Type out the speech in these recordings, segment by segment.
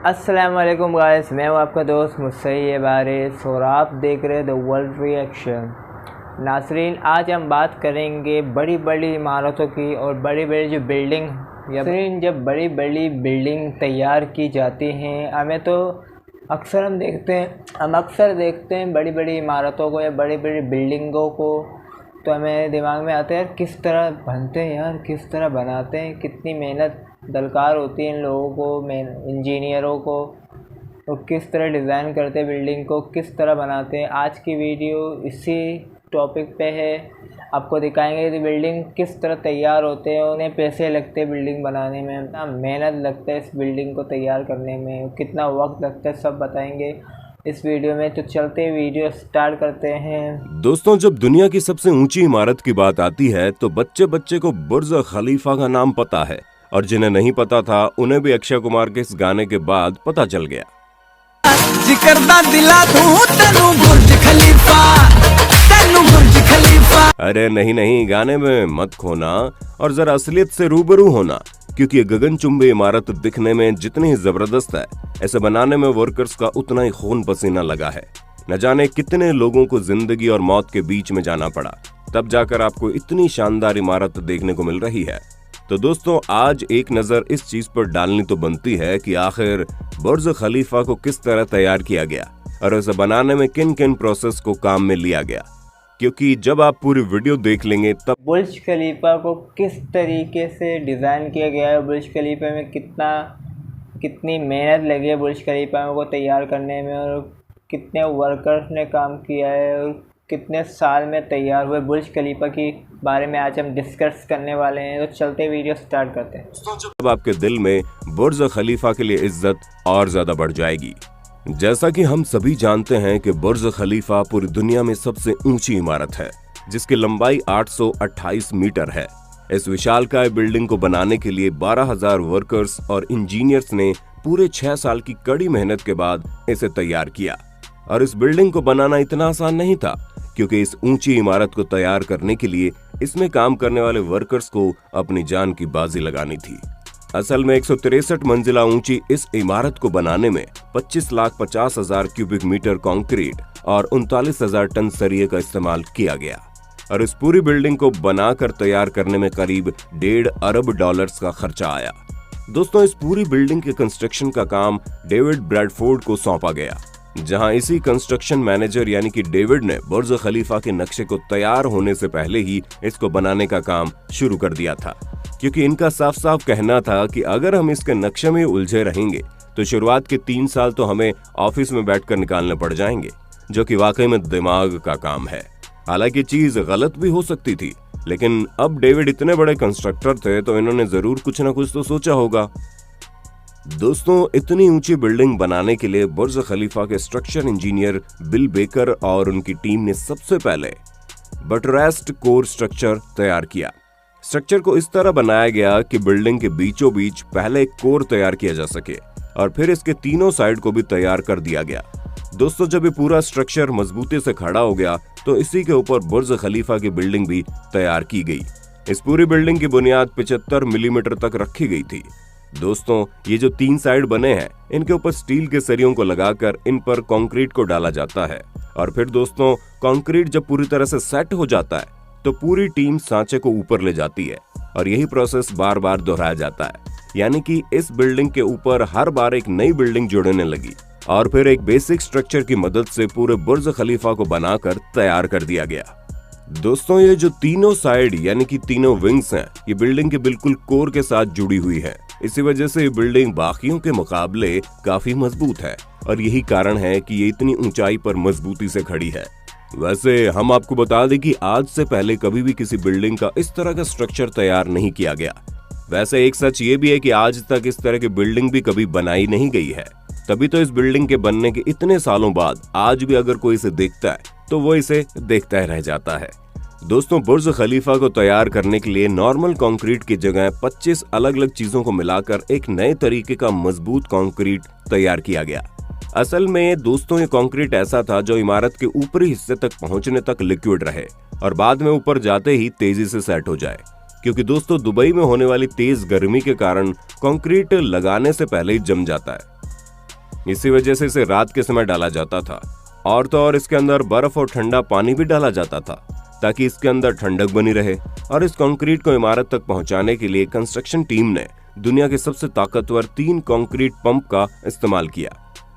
अस्सलाम वालेकुम गाइस, मैं हूँ आपका दोस्त मुसैयब बारिश और आप देख रहे हैं द वर्ल्ड रिएक्शन। नासरीन, आज हम बात करेंगे बड़ी बड़ी इमारतों की और बड़ी बड़ी जो बिल्डिंग नासरीन जब बड़ी बड़ी बिल्डिंग तैयार की जाती हैं हमें तो अक्सर हम अक्सर देखते हैं बड़ी बड़ी इमारतों को या बड़ी बड़ी बिल्डिंगों को, तो हमें दिमाग में आता है यार किस तरह बनते हैं, यार किस तरह बनाते हैं, कितनी मेहनत दरकार होती है इन लोगों को, इंजीनियरों को, और किस तरह डिज़ाइन करते हैं बिल्डिंग को, किस तरह बनाते हैं। आज की वीडियो इसी टॉपिक पे है। आपको दिखाएंगे कि बिल्डिंग किस तरह तैयार होते हैं, उन्हें पैसे लगते हैं बिल्डिंग बनाने में, कितना मेहनत लगता है इस बिल्डिंग को तैयार करने में, कितना वक्त लगता है, सब बताएंगे इस वीडियो में। तो चलते वीडियो स्टार्ट करते हैं। दोस्तों, जब दुनिया की सबसे ऊंची इमारत की बात आती है तो बच्चे बच्चे को बुर्ज खलीफा का नाम पता है, और जिन्हें नहीं पता था उन्हें भी अक्षय कुमार के इस गाने के बाद पता चल गया। अरे नहीं, गाने में मत खोना और जरा असलियत से रूबरू होना, क्योंकि ये गगनचुंबी इमारत दिखने में जितनी ही जबरदस्त है, ऐसे बनाने में वर्कर्स का उतना ही खून पसीना लगा है। न जाने कितने लोगों को जिंदगी और मौत के बीच में जाना पड़ा, तब जाकर आपको इतनी शानदार इमारत देखने को मिल रही है। तो दोस्तों, आज एक नजर इस चीज पर डालनी तो बनती है कि आखिर बुर्ज खलीफा को किस तरह तैयार किया गया और इसे बनाने में किन किन प्रोसेस को काम में लिया गया, क्योंकि जब आप पूरी वीडियो देख लेंगे तब बुर्ज खलीफा को किस तरीके से डिज़ाइन किया गया है, बुर्ज खलीफा में कितनी मेहनत लगी है बुर्ज खलीफा को तैयार करने में, और कितने वर्कर्स ने काम किया है और कितने साल में तैयार हुए बुर्ज खलीफा के बारे में आज हम डिस्कस करने वाले हैं। तो चलते वीडियो स्टार्ट करते हैं। जब आपके दिल में बुर्ज खलीफा के लिए इज्जत और ज्यादा बढ़ जाएगी। जैसा कि हम सभी जानते हैं कि बुर्ज खलीफा पूरी दुनिया में सबसे ऊंची इमारत है, जिसकी लंबाई 828 मीटर है। इस विशालकाय बिल्डिंग को बनाने के लिए 12,000 वर्कर्स और इंजीनियर्स ने पूरे 6 साल की कड़ी मेहनत के बाद इसे तैयार किया। और इस बिल्डिंग को बनाना इतना आसान नहीं था, क्योंकि इस ऊंची इमारत को तैयार करने के लिए इसमें काम करने वाले वर्कर्स को अपनी जान की बाजी लगानी थी। असल में 163 मंजिला ऊंची इस इमारत को बनाने में 25,50,000 क्यूबिक मीटर कंक्रीट और 39,000 टन सरिये का इस्तेमाल किया गया। और इस पूरी बिल्डिंग को बनाकर तैयार करने में करीब $1.5 अरब का खर्चा आया। दोस्तों, इस पूरी बिल्डिंग के कंस्ट्रक्शन का काम डेविड ब्रैडफोर्ड को सौंपा गया, जहां इसी कंस्ट्रक्शन मैनेजर यानी कि डेविड ने बुर्ज खलीफा के नक्शे को तैयार होने से पहले ही इसको बनाने का काम शुरू कर दिया था, क्योंकि इनका साफ साफ कहना था कि अगर हम इसके नक्शे में उलझे रहेंगे तो शुरुआत के 3 साल तो हमें ऑफिस में बैठकर निकालने पड़ जाएंगे, जो कि वाकई में दिमाग का काम है। हालांकि चीज गलत भी हो सकती थी, लेकिन अब डेविड इतने बड़े कंस्ट्रक्टर थे तो इन्होंने जरूर कुछ न कुछ तो सोचा होगा। दोस्तों, इतनी ऊंची बिल्डिंग बनाने के लिए बुर्ज खलीफा के स्ट्रक्चर इंजीनियर बिल बेकर और उनकी टीम ने सबसे पहले बटरेस्ड कोर स्ट्रक्चर तैयार किया। स्ट्रक्चर को इस तरह बनाया गया कि बिल्डिंग के बीचों बीच पहले एक कोर तैयार किया जा सके और फिर इसके तीनों साइड को भी तैयार कर दिया गया। दोस्तों, जब ये पूरा स्ट्रक्चर मजबूती से खड़ा हो गया तो इसी के ऊपर बुर्ज खलीफा की बिल्डिंग भी तैयार की गई। इस पूरी बिल्डिंग की बुनियाद 75 मिलीमीटर तक रखी गई थी। दोस्तों, ये जो 3 साइड बने हैं, इनके ऊपर स्टील के सरियों को लगाकर इन पर कंक्रीट को डाला जाता है। और फिर दोस्तों, कंक्रीट जब पूरी तरह से सेट हो जाता है तो पूरी टीम सांचे को ऊपर ले जाती है और यही प्रोसेस बार बार दोहराया जाता है, यानी कि इस बिल्डिंग के ऊपर हर बार एक नई बिल्डिंग जुड़ने लगी और फिर एक बेसिक स्ट्रक्चर की मदद से पूरे बुर्ज खलीफा को बनाकर तैयार कर दिया गया। दोस्तों, ये जो तीनों साइड यानी कि तीनों विंग्स हैं, ये बिल्डिंग के बिल्कुल कोर के साथ जुड़ी हुई है। इसी वजह से ये बिल्डिंग बाकियों के मुकाबले काफी मजबूत है और यही कारण है कि ये इतनी ऊंचाई पर मजबूती से खड़ी है। वैसे हम आपको बता दें कि आज से पहले कभी भी किसी बिल्डिंग का इस तरह का स्ट्रक्चर तैयार नहीं किया गया। वैसे एक सच ये भी है कि आज तक इस तरह की बिल्डिंग भी कभी बनाई नहीं गई है। तभी तो इस बिल्डिंग के बनने के इतने सालों बाद आज भी अगर कोई इसे देखता है तो वो इसे देखता ही रह जाता है। दोस्तों, बुर्ज खलीफा को तैयार करने के लिए नॉर्मल कंक्रीट की जगह 25 अलग अलग चीजों को मिलाकर एक नए तरीके का मजबूत कंक्रीट तैयार किया गया। असल में दोस्तों, ये कंक्रीट ऐसा था जो इमारत के ऊपरी हिस्से तक पहुंचने तक लिक्विड रहे और बाद में ऊपर जाते ही तेजी से सेट हो जाए, क्योंकि दोस्तों दुबई में होने वाली तेज गर्मी के कारण कंक्रीट लगाने से पहले ही जम जाता है। इसी वजह से इसे रात के समय डाला जाता था। और तो और इसके अंदर बर्फ और ठंडा पानी भी डाला जाता था ताकि इसके अंदर ठंडक बनी रहे। और इस कंक्रीट को इमारत तक पहुंचाने के लिए कंस्ट्रक्शन टीम ने दुनिया के सबसे ताकतवर 3 कंक्रीट पंप का इस्तेमाल किया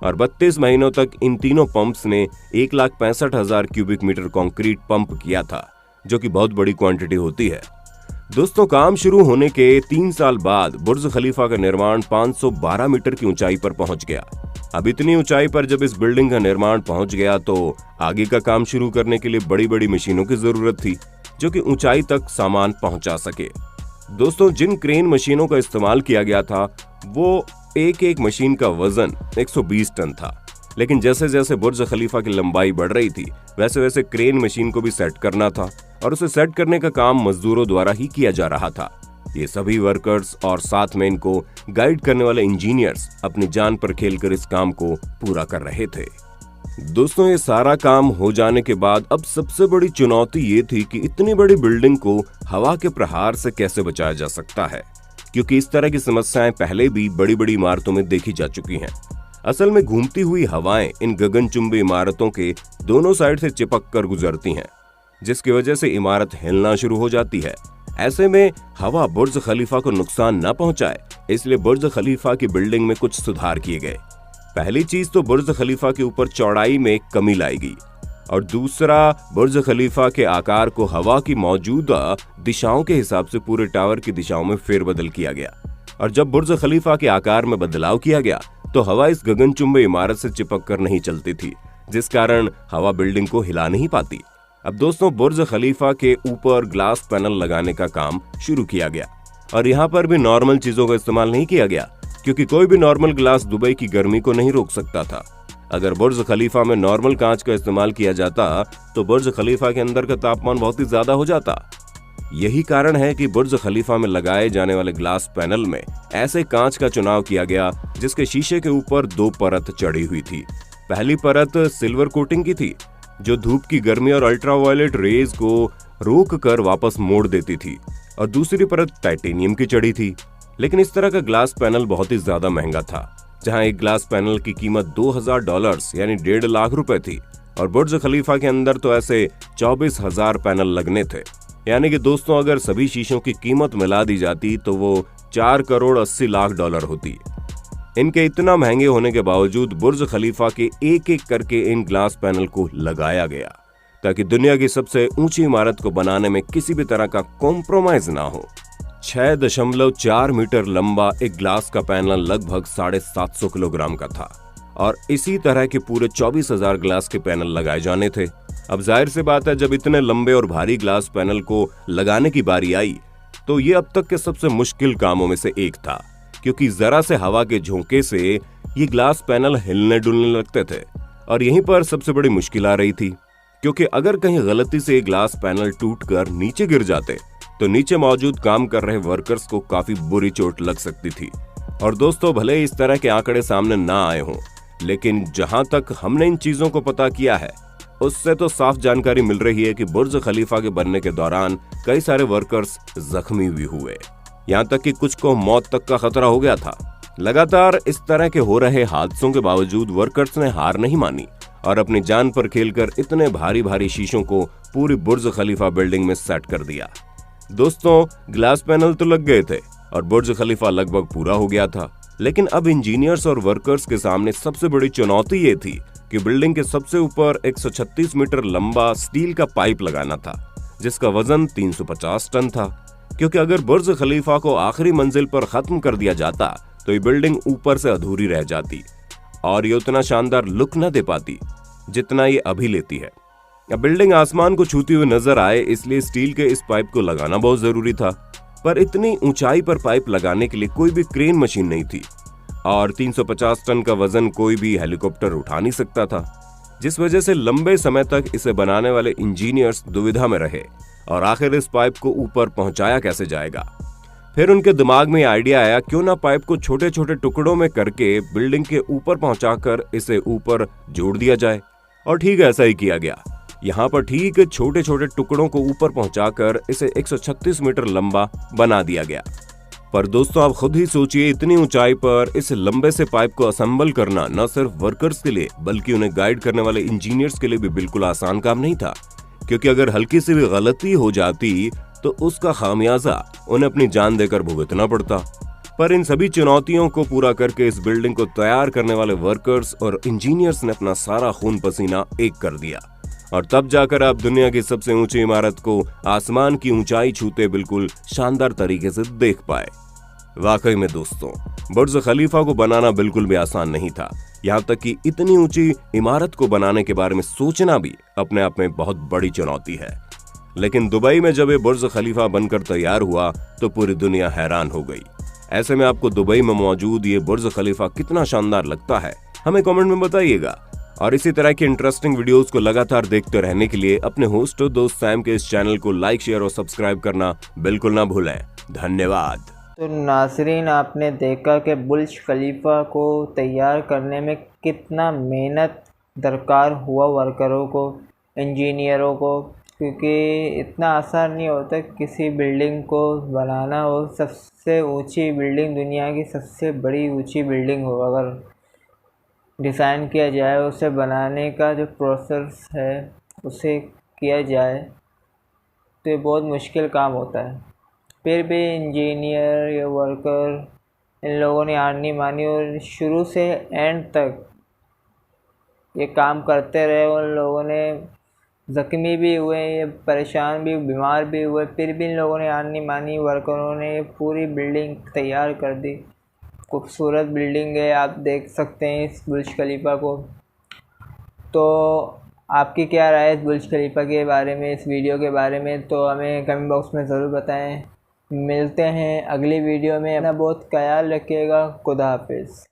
और 32 महीनों तक इन तीनों पंप्स ने 1,65,000 क्यूबिक मीटर कंक्रीट पंप किया था, जो कि बहुत बड़ी क्वांटिटी होती है। दोस्तों, काम शुरू होने के 3 साल बाद बुर्ज खलीफा का निर्माण 512 मीटर की ऊंचाई पर पहुंच गया। अब इतनी ऊंचाई पर जब इस बिल्डिंग का निर्माण पहुंच गया तो आगे का काम शुरू करने के लिए बड़ी बड़ी मशीनों की जरूरत थी, जो कि ऊंचाई तक सामान पहुंचा सके। दोस्तों, जिन क्रेन मशीनों का इस्तेमाल किया गया था वो एक मशीन का वजन 120 टन था। लेकिन जैसे जैसे बुर्ज खलीफा की लंबाई बढ़ रही थी वैसे वैसे क्रेन मशीन को भी सेट करना था और उसे सेट करने का काम मजदूरों द्वारा ही किया जा रहा था। ये सभी वर्कर्स और साथ में इनको गाइड करने वाले इंजीनियर्स अपनी जान पर खेलकर इस काम को पूरा कर रहे थे। दोस्तों, ये सारा काम हो जाने के बाद अब सबसे बड़ी चुनौती ये थी कि इतनी बड़ी बिल्डिंग को हवा के प्रहार से कैसे बचाया जा सकता है, क्योंकि इस तरह की समस्याएं पहले भी बड़ी बड़ी इमारतों में देखी जा चुकी हैं। असल में घूमती हुई हवाएं इन गगनचुंबी इमारतों के दोनों साइड से चिपक कर गुजरती हैं, जिसकी वजह से इमारत हिलना शुरू हो जाती है। ऐसे में हवा बुर्ज खलीफा को नुकसान न पहुंचाए, इसलिए बुर्ज खलीफा की बिल्डिंग में कुछ सुधार किए गए। पहली चीज तो बुर्ज खलीफा के ऊपर चौड़ाई में कमी लाई गई और दूसरा, बुर्ज खलीफा के आकार को हवा की मौजूदा दिशाओं के हिसाब से पूरे टावर की दिशाओं में फेरबदल किया गया। और जब बुर्ज खलीफा के आकार में बदलाव किया गया तो हवा इस गगनचुंबी इमारत से चिपक कर नहीं चलती थी, जिस कारण हवा बिल्डिंग को हिला नहीं पाती। अब दोस्तों, बुर्ज खलीफा के ऊपर ग्लास पैनल लगाने का काम शुरू किया गया और यहाँ पर भी नॉर्मल चीजों का इस्तेमाल नहीं किया गया, क्योंकि कोई भी नॉर्मल ग्लास दुबई की गर्मी को नहीं रोक सकता था। अगर बुर्ज खलीफा में नॉर्मल कांच का इस्तेमाल किया जाता तो बुर्ज खलीफा के अंदर का तापमान बहुत ही ज्यादा हो जाता। यही कारण है कि बुर्ज खलीफा में लगाए जाने वाले ग्लास पैनल में ऐसे कांच का चुनाव किया गया जिसके शीशे के ऊपर 2 परत चढ़ी हुई थी। पहली परत सिल्वर कोटिंग की थी, जो धूप की गर्मी और अल्ट्रावायलेट रेज को रोक कर वापस मोड़ देती थी, और दूसरी परत टाइटेनियम की चढ़ी थी। लेकिन इस तरह का ग्लास पैनल बहुत ही ज्यादा महंगा था, जहां एक ग्लास पैनल की कीमत $2,000 यानी 1.5 लाख रुपए थी, और बुर्ज खलीफा के अंदर तो ऐसे 24,000 पैनल लगने थे। यानी कि दोस्तों, अगर सभी शीशों की कीमत मिला दी जाती तो वो $4,80,00,000 होती। इनके इतना महंगे होने के बावजूद बुर्ज खलीफा के एक एक करके इन ग्लास पैनल को लगाया गया ताकि दुनिया की सबसे ऊंची इमारत को बनाने में किसी भी तरह का कॉम्प्रोमाइज ना हो। 6.4 मीटर लंबा एक ग्लास का पैनल लगभग 750 किलोग्राम का था और इसी तरह के पूरे 24,000 ग्लास के पैनल लगाए जाने थे। अब जाहिर सी बात है, जब इतने लंबे और भारी ग्लास पैनल को लगाने की बारी आई तो ये अब तक के सबसे मुश्किल कामों में से एक था, क्योंकि जरा से हवा के झोंके से ये ग्लास पैनल हिलने डुलने लगते थे। और यहीं पर सबसे बड़ी मुश्किल आ रही थी, क्योंकि अगर कहीं गलती से ग्लास पैनल टूटकर नीचे गिर जाते तो नीचे मौजूद काम कर रहे वर्कर्स को काफी बुरी चोट लग सकती थी। और दोस्तों, भले इस तरह के आंकड़े सामने ना आए हों, लेकिन जहां तक हमने इन चीजों को पता किया है उससे तो साफ जानकारी मिल रही है कि बुर्ज खलीफा के बनने के दौरान कई सारे वर्कर्स जख्मी भी हुए, यहाँ तक कि कुछ को मौत तक का खतरा हो गया था। लगातार इस तरह के हो रहे हादसों के बावजूद वर्कर्स ने हार नहीं मानी और अपनी जान पर खेलकर इतने भारी भारी शीशों को पूरी बुर्ज खलीफा बिल्डिंग में सेट कर दिया। दोस्तों, ग्लास पैनल तो लग गए थे और बुर्ज खलीफा लगभग पूरा हो गया था, लेकिन अब इंजीनियर्स और वर्कर्स के सामने सबसे बड़ी चुनौती ये थी कि बिल्डिंग के सबसे ऊपर 136 मीटर लंबा स्टील का पाइप लगाना था, जिसका वजन 350 टन था। क्योंकि अगर बुर्ज खलीफा को आखिरी मंजिल पर खत्म कर दिया जाता तो ये बिल्डिंग ऊपर से अधूरी रह जाती और ये उतना शानदार लुक न दे पाती जितना ये अभी लेती है। अब बिल्डिंग आसमान को छूती हुई नजर आए, इसलिए स्टील के इस पाइप को लगाना बहुत जरूरी था। पर इतनी ऊंचाई पर पाइप लगाने के लिए कोई भी क्रेन मशीन नहीं थी और 350 टन का वजन कोई भी हेलीकॉप्टर उठा नहीं सकता था, जिस वजह से लंबे समय तक इसे बनाने वाले इंजीनियर्स दुविधा में रहे और आखिर इस पाइप को ऊपर पहुंचाया कैसे जाएगा। फिर उनके दिमाग में आइडिया आया, क्यों ना पाइप को छोटे छोटे टुकड़ों में करके बिल्डिंग के ऊपर पहुंचाकर इसे ऊपर जोड़ दिया जाए। और ठीक ऐसा ही किया गया। यहाँ पर ठीक छोटे छोटे टुकड़ों को ऊपर पहुंचाकर इसे 136 मीटर लंबा बना दिया गया। पर दोस्तों आप खुद ही सोचिए, इतनी ऊंचाई पर इस लंबे से पाइप को असेंबल करना न सिर्फ वर्कर्स के लिए बल्कि उन्हें गाइड करने वाले इंजीनियर्स के लिए भी बिल्कुल आसान काम नहीं था, क्योंकि अगर हल्की सी भी गलती हो जाती तो उसका खामियाजा उन्हें अपनी जान देकर भुगतना पड़ता। पर इन सभी चुनौतियों को पूरा करके इस बिल्डिंग को तैयार करने वाले वर्कर्स और इंजीनियर्स ने अपना सारा खून पसीना एक कर दिया, और तब जाकर आप दुनिया की सबसे ऊंची इमारत को आसमान की ऊंचाई छूते बिल्कुल शानदार तरीके से देख पाए। वाकई में दोस्तों, बुर्ज खलीफा को बनाना बिल्कुल भी आसान नहीं था। यहाँ तक कि इतनी ऊंची इमारत को बनाने के बारे में सोचना भी अपने आप में बहुत बड़ी चुनौती है। लेकिन दुबई में जब ये बुर्ज खलीफा बनकर तैयार हुआ तो पूरी दुनिया हैरान हो गई। ऐसे में आपको दुबई में मौजूद ये बुर्ज खलीफा कितना शानदार लगता है, हमें कमेंट में बताइएगा। और इसी तरह की इंटरेस्टिंग वीडियोस को लगातार देखते रहने के लिए अपने होस्ट और दोस्त सैम के इस चैनल को लाइक, शेयर और सब्सक्राइब करना बिल्कुल ना भूलें। धन्यवाद। तो नाज़रीन, आपने देखा कि बुर्ज खलीफा को तैयार करने में कितना मेहनत दरकार हुआ वर्करों को, इंजीनियरों को, क्योंकि इतना आसान नहीं होता किसी बिल्डिंग को बनाना। हो सबसे ऊंची बिल्डिंग, दुनिया की सबसे बड़ी ऊंची बिल्डिंग हो, अगर डिज़ाइन किया जाए, उसे बनाने का जो प्रोसेस है उसे किया जाए तो ये बहुत मुश्किल काम होता है। फिर भी इंजीनियर या वर्कर इन लोगों ने हार नहीं मानी और शुरू से एंड तक ये काम करते रहे। उन लोगों ने ज़ख्मी भी हुए, ये परेशान भी, बीमार भी हुए, फिर भी इन लोगों ने हार नहीं मानी। वर्करों ने पूरी बिल्डिंग तैयार कर दी। खूबसूरत बिल्डिंग है, आप देख सकते हैं इस बुर्ज खलीफा को। तो आपकी क्या राय है इस बुर्ज खलीफा के बारे में, इस वीडियो के बारे में, तो हमें कमेंट बॉक्स में ज़रूर बताएं। मिलते हैं अगली वीडियो में। अपना बहुत ख्याल रखिएगा। खुदा हाफिज़।